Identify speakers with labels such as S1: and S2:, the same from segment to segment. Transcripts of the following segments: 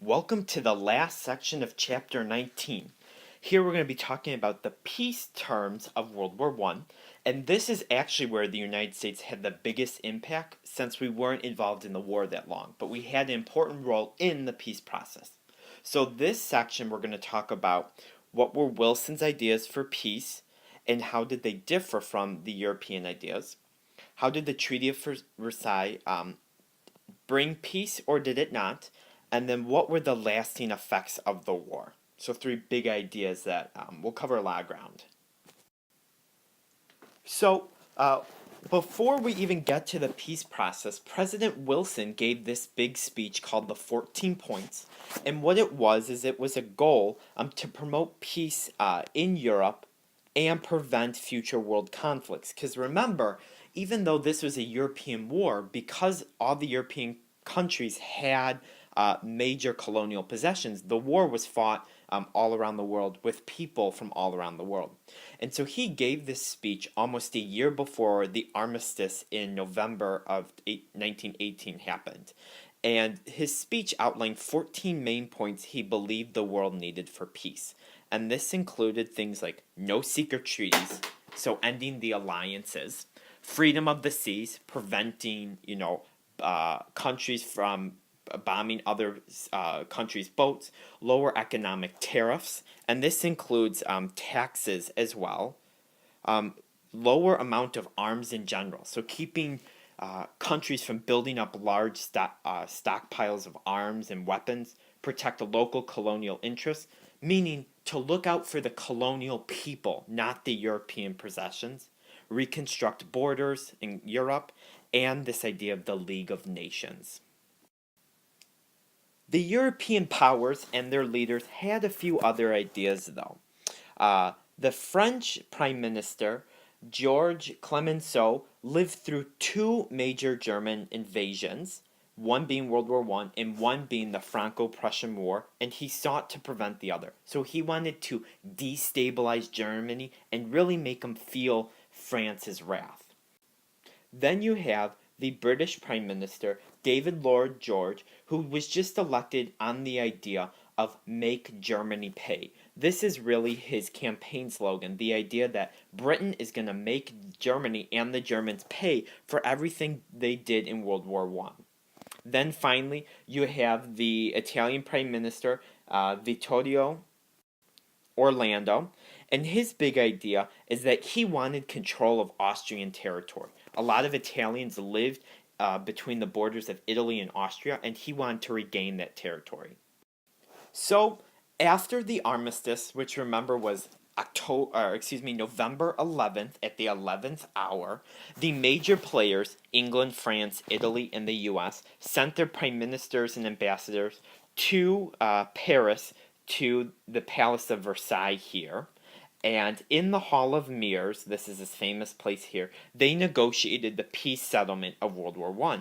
S1: Welcome to the last section of Chapter 19. Here we're going to be talking about the peace terms of World War I, and this is actually where the United States had the biggest impact since we weren't involved in the war that long, but we had an important role in the peace process. So this section we're going to talk about what were Wilson's ideas for peace and how did they differ from the European ideas. How did the Treaty of Versailles bring peace or did it not? And then what were the lasting effects of the war? So three big ideas that will cover a lot of ground. So before we even get to the peace process, President Wilson gave this big speech called the 14 Points. And what it was is it was a goal to promote peace in Europe and prevent future world conflicts. Because remember, even though this was a European war, because all the European countries had major colonial possessions, the war was fought all around the world with people from all around the world. And so he gave this speech almost a year before the armistice in November of 1918 happened. And his speech outlined 14 main points he believed the world needed for peace. And this included things like no secret treaties, so ending the alliances, freedom of the seas, preventing, countries from bombing other countries' boats, lower economic tariffs, and this includes taxes as well, lower amount of arms in general, so keeping countries from building up large stockpiles of arms and weapons, protect the local colonial interests, meaning to look out for the colonial people, not the European possessions, reconstruct borders in Europe, and this idea of the League of Nations. The European powers and their leaders had a few other ideas, though. The French Prime Minister, Georges Clemenceau, lived through two major German invasions, one being World War I and one being the Franco-Prussian War, and he sought to prevent the other. So he wanted to destabilize Germany and really make them feel France's wrath. Then you have the British Prime Minister, David Lloyd George, who was just elected on the idea of make Germany pay. This is really his campaign slogan, the idea that Britain is going to make Germany and the Germans pay for everything they did in World War I. Then finally, you have the Italian Prime Minister, Vittorio Orlando, and his big idea is that he wanted control of Austrian territory. A lot of Italians lived between the borders of Italy and Austria, and he wanted to regain that territory. So, after the armistice, which remember was November 11th at the 11th hour, the major players, England, France, Italy, and the U.S., sent their prime ministers and ambassadors to Paris, to the Palace of Versailles here. And in the Hall of Mirrors, this is this famous place here, they negotiated the peace settlement of World War I.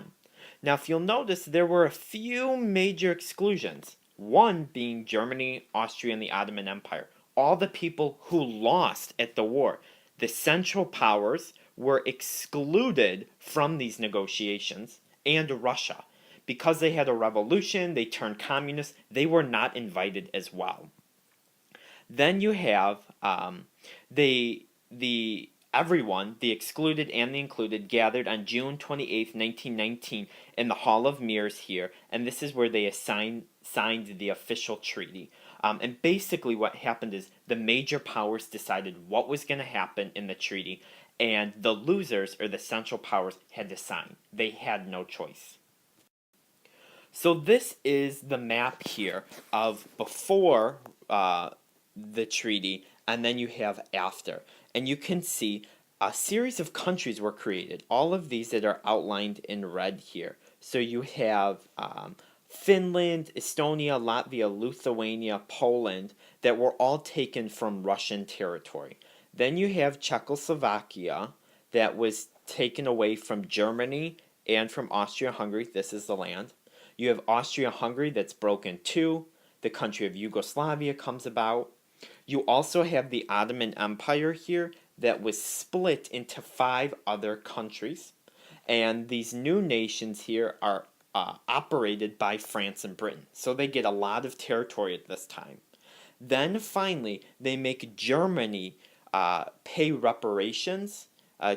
S1: Now, if you'll notice, there were a few major exclusions. One being Germany, Austria, and the Ottoman Empire. All the people who lost at the war. The Central Powers were excluded from these negotiations, and Russia. Because they had a revolution, they turned communist, they were not invited as well. Then you have everyone, the excluded and the included, gathered on June 28th, 1919 in the Hall of Mirrors here, and this is where they signed the official treaty. And basically what happened is the major powers decided what was going to happen in the treaty, and the losers, or the Central Powers, had to sign. They had no choice. So this is the map here of before the treaty, and then you have after. And you can see a series of countries were created. All of these that are outlined in red here. So you have Finland, Estonia, Latvia, Lithuania, Poland, that were all taken from Russian territory. Then you have Czechoslovakia, that was taken away from Germany and from Austria-Hungary. This is the land. You have Austria-Hungary that's broken too. The country of Yugoslavia comes about. You also have the Ottoman Empire here that was split into 5 other countries. And these new nations here are operated by France and Britain. So they get a lot of territory at this time. Then finally, they make Germany pay reparations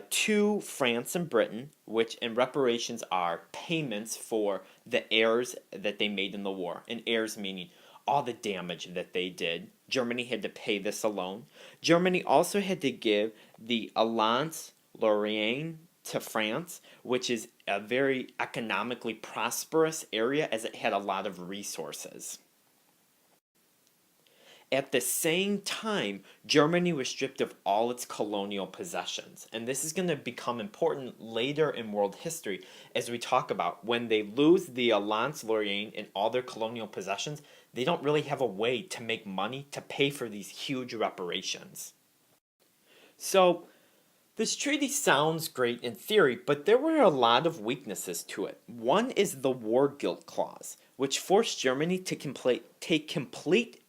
S1: to France and Britain, which and reparations are payments for the errors that they made in the war. And errors meaning all the damage that they did. Germany had to pay this alone. Germany also had to give the Alliance Lorraine to France, which is a very economically prosperous area as it had a lot of resources. At the same time, Germany was stripped of all its colonial possessions. And this is going to become important later in world history as we talk about when they lose the Alliance Lorraine and all their colonial possessions, they don't really have a way to make money to pay for these huge reparations. So, this treaty sounds great in theory, but there were a lot of weaknesses to it. One is the war guilt clause, which forced Germany to take complete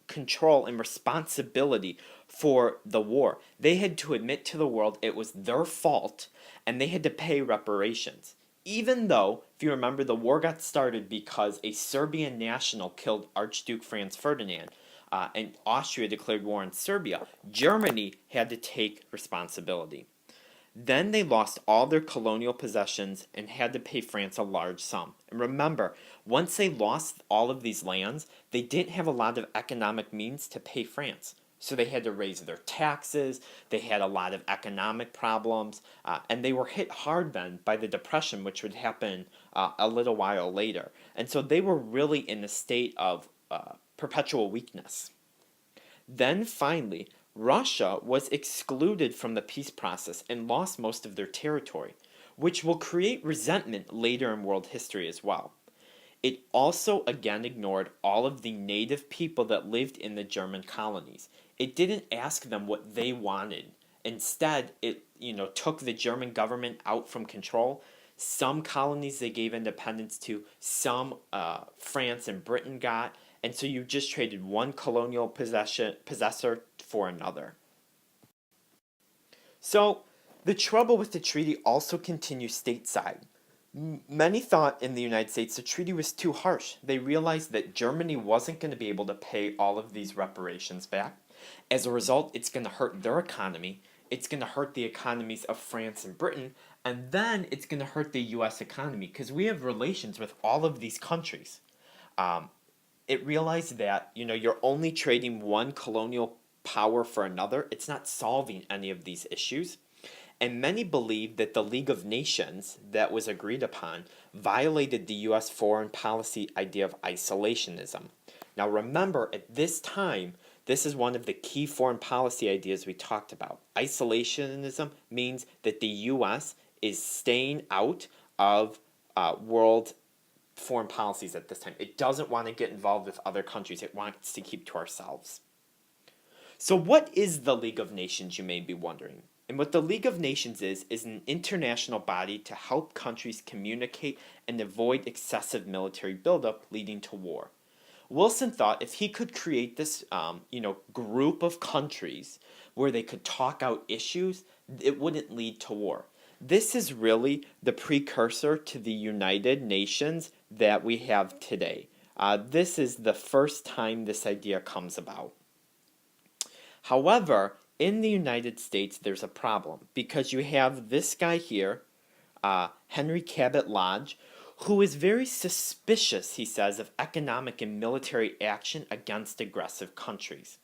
S1: control and responsibility for the war. They had to admit to the world it was their fault and they had to pay reparations. Even though, if you remember, the war got started because a Serbian national killed Archduke Franz Ferdinand and Austria declared war on Serbia, Germany had to take responsibility. Then they lost all their colonial possessions and had to pay France a large sum. And remember, once they lost all of these lands, they didn't have a lot of economic means to pay France. So they had to raise their taxes, they had a lot of economic problems, and they were hit hard then by the Depression, which would happen a little while later. And so they were really in a state of perpetual weakness. Then finally, Russia was excluded from the peace process and lost most of their territory, which will create resentment later in world history as well. It also again ignored all of the native people that lived in the German colonies. It didn't ask them what they wanted. Instead, it took the German government out from control. Some colonies they gave independence to, some France and Britain got, and so you just traded one colonial possessor for another. So, the trouble with the treaty also continues stateside. Many thought in the United States the treaty was too harsh. They realized that Germany wasn't going to be able to pay all of these reparations back. As a result, it's going to hurt their economy. It's going to hurt the economies of France and Britain. And then it's going to hurt the U.S. economy because we have relations with all of these countries. It realized that, you're only trading one colonial power for another. It's not solving any of these issues. And many believe that the League of Nations that was agreed upon violated the U.S. foreign policy idea of isolationism. Now remember, at this time, this is one of the key foreign policy ideas we talked about. Isolationism means that the U.S. is staying out of world foreign policies at this time. It doesn't want to get involved with other countries. It wants to keep to ourselves. So what is the League of Nations, you may be wondering? And what the League of Nations is an international body to help countries communicate and avoid excessive military buildup leading to war. Wilson thought if he could create this group of countries where they could talk out issues, it wouldn't lead to war. This is really the precursor to the United Nations that we have today. This is the first time this idea comes about. However, in the United States, there's a problem because you have this guy here, Henry Cabot Lodge, who is very suspicious, he says, of economic and military action against aggressive countries.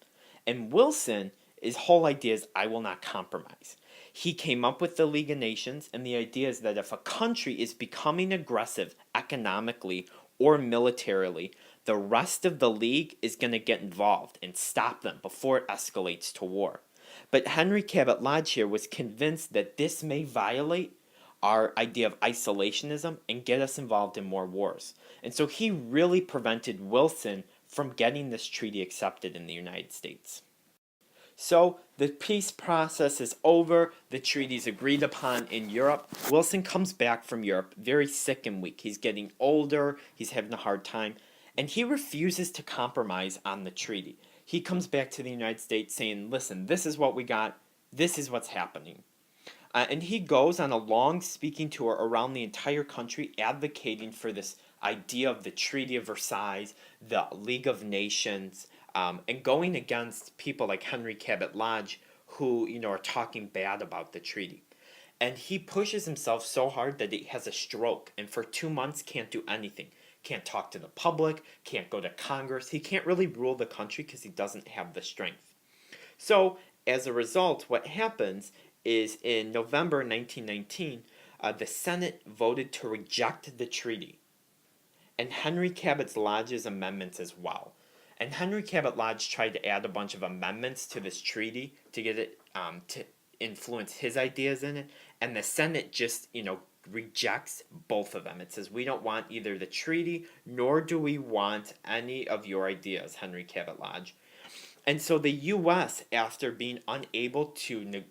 S1: And Wilson, his whole idea is, I will not compromise. He came up with the League of Nations, and the idea is that if a country is becoming aggressive economically or militarily, the rest of the League is going to get involved and stop them before it escalates to war. But Henry Cabot Lodge here was convinced that this may violate our idea of isolationism and get us involved in more wars. And so he really prevented Wilson from getting this treaty accepted in the United States. So the peace process is over, the treaty is agreed upon in Europe. Wilson comes back from Europe very sick and weak. He's getting older, he's having a hard time, and he refuses to compromise on the treaty. He comes back to the United States saying, listen, this is what we got, this is what's happening. And he goes on a long speaking tour around the entire country advocating for this idea of the Treaty of Versailles, the League of Nations, and going against people like Henry Cabot Lodge who, are talking bad about the treaty. And he pushes himself so hard that he has a stroke and for 2 months can't do anything. Can't talk to the public, can't go to Congress. He can't really rule the country because he doesn't have the strength. So, as a result, what happens is in November 1919, the Senate voted to reject the treaty, and Henry Cabot Lodge's amendments as well. And Henry Cabot Lodge tried to add a bunch of amendments to this treaty to get it to influence his ideas in it, and the Senate just rejects both of them. It says we don't want either the treaty nor do we want any of your ideas, Henry Cabot Lodge. And so the U.S., after being unable to,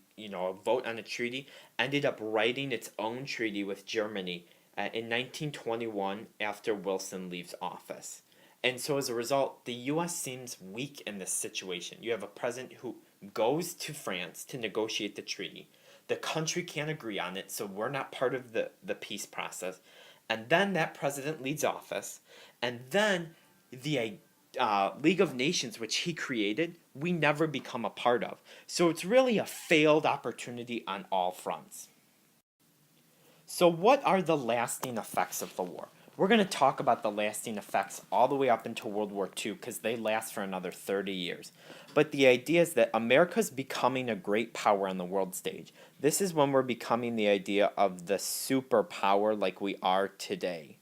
S1: vote on a treaty, ended up writing its own treaty with Germany in 1921 after Wilson leaves office. And so as a result, the U.S. seems weak in this situation. You have a president who goes to France to negotiate the treaty. The country can't agree on it, so we're not part of the peace process. And then that president leaves office, and then the League of Nations, which he created, we never become a part of. So it's really a failed opportunity on all fronts. So what are the lasting effects of the war? We're going to talk about the lasting effects all the way up into World War II because they last for another 30 years. But the idea is that America's becoming a great power on the world stage. This is when we're becoming the idea of the superpower like we are today.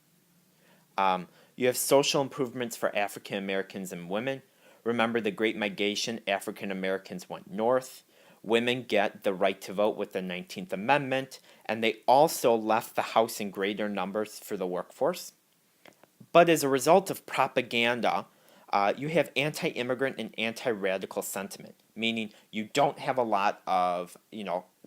S1: You have social improvements for African Americans and women. Remember the Great Migration, African Americans went north. Women get the right to vote with the 19th Amendment, and they also left the House in greater numbers for the workforce. But as a result of propaganda, you have anti-immigrant and anti-radical sentiment, meaning you don't have a lot of,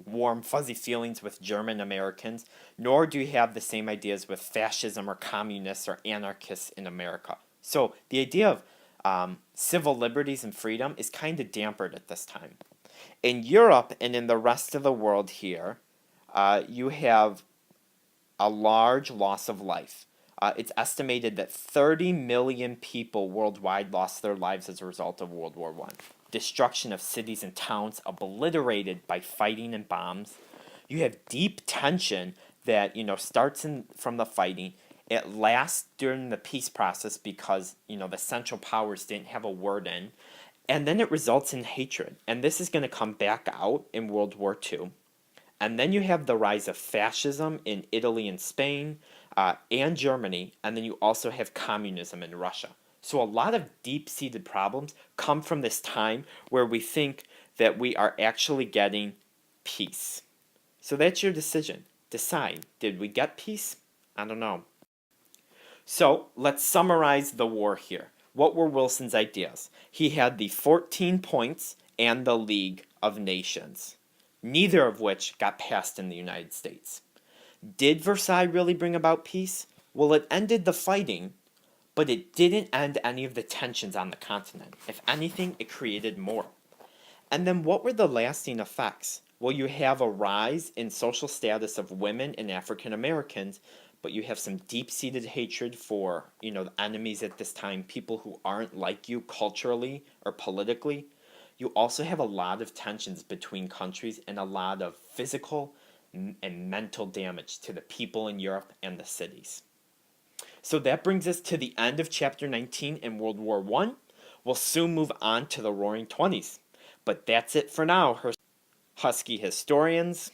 S1: warm, fuzzy feelings with German Americans, nor do you have the same ideas with fascism or communists or anarchists in America. So the idea of civil liberties and freedom is kind of dampened at this time. In Europe and in the rest of the world here, you have a large loss of life. It's estimated that 30 million people worldwide lost their lives as a result of World War I. Destruction of cities and towns obliterated by fighting and bombs. You have deep tension that starts from the fighting. It lasts during the peace process because the Central Powers didn't have a word in. And then it results in hatred. And this is going to come back out in World War II. And then you have the rise of fascism in Italy and Spain and Germany. And then you also have communism in Russia. So a lot of deep-seated problems come from this time where we think that we are actually getting peace. So that's your decision. Decide, did we get peace? I don't know. So let's summarize the war here. What were Wilson's ideas? He had the 14 points and the League of Nations, neither of which got passed in the United States. Did Versailles really bring about peace? Well, it ended the fighting, but it didn't end any of the tensions on the continent. If anything, it created more. And then what were the lasting effects? Well, you have a rise in social status of women and African Americans, but you have some deep-seated hatred for, the enemies at this time, people who aren't like you culturally or politically. You also have a lot of tensions between countries and a lot of physical and mental damage to the people in Europe and the cities. So that brings us to the end of Chapter 19 in World War I. We'll soon move on to the Roaring Twenties. But that's it for now, Husky historians.